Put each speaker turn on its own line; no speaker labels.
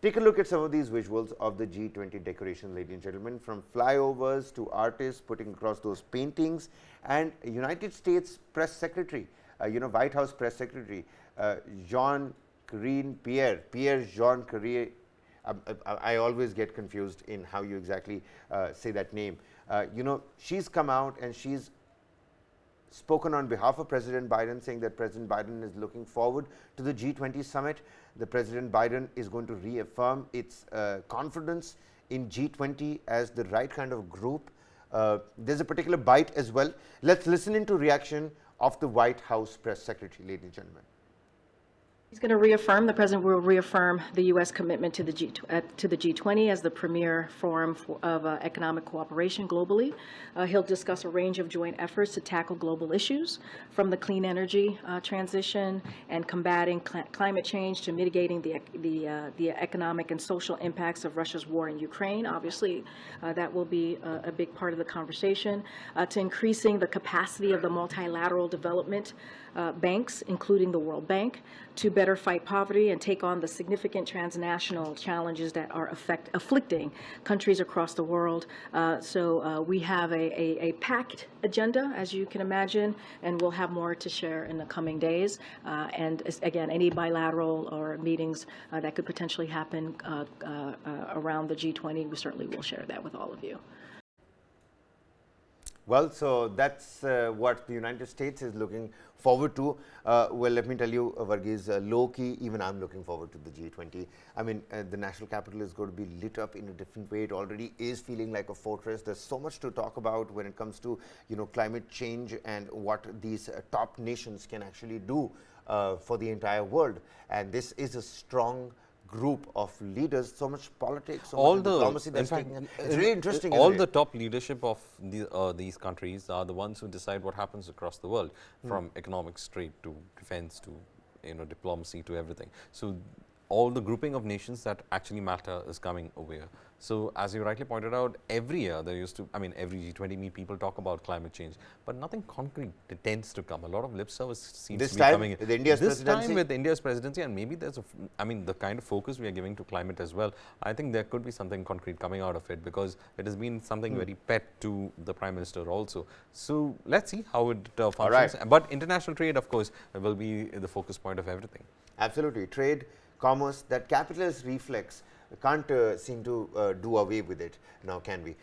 Take a look at some of these visuals of the G20 decoration, ladies and gentlemen, from flyovers to artists putting across those paintings, and United States Press Secretary, White House Press Secretary, Pierre Jean Carrier. I always get confused in how you exactly say that name. She's come out and she's spoken on behalf of President Biden, saying that President Biden is looking forward to the G20 summit. The President Biden is going to reaffirm its confidence in G20 as the right kind of group. There's a particular bite as well. Let's listen into reaction of the White House Press Secretary, ladies and gentlemen.
He's going to reaffirm, the President will reaffirm the U.S. commitment to the G20 as the premier forum of economic cooperation globally. He'll discuss a range of joint efforts to tackle global issues, from the clean energy transition and combating climate change to mitigating the economic and social impacts of Russia's war in Ukraine. Obviously, that will be a big part of the conversation, to increasing the capacity of the multilateral development banks, including the World Bank, to better fight poverty and take on the significant transnational challenges that are afflicting countries across the world. So we have a packed agenda, as you can imagine, and we'll have more to share in the coming days. And again, any bilateral or meetings that could potentially happen around the G20, we certainly will share that with all of you.
Well, so that's what the United States is looking forward to. Well, let me tell you, Varghese, low-key, even I'm looking forward to the G20. I mean, the national capital is going to be lit up in a different way. It already is feeling like a fortress. There's so much to talk about when it comes to, climate change and what these top nations can actually do for the entire world. And this is a strong group of leaders, so much politics, so much diplomacy that's taking. It's really interesting.
All the top leadership of these countries are the ones who decide what happens across the world, from economics, trade to defense to diplomacy to everything. So all the grouping of nations that actually matter is coming over here. So as you rightly pointed out, every year there used to, every G20 meet, people talk about climate change, but nothing concrete tends to come. A lot of lip service seems to be coming in.
With India's
this
presidency?
time with India's presidency, and maybe there's the kind of focus we are giving to climate as well, I think there could be something concrete coming out of it, because it has been something very pet to the Prime Minister also. So let's see how it functions.
Right.
But international trade, of course, will be the focus point of everything.
Absolutely. Trade, commerce, that capitalist reflex can't seem to do away with it now, can we?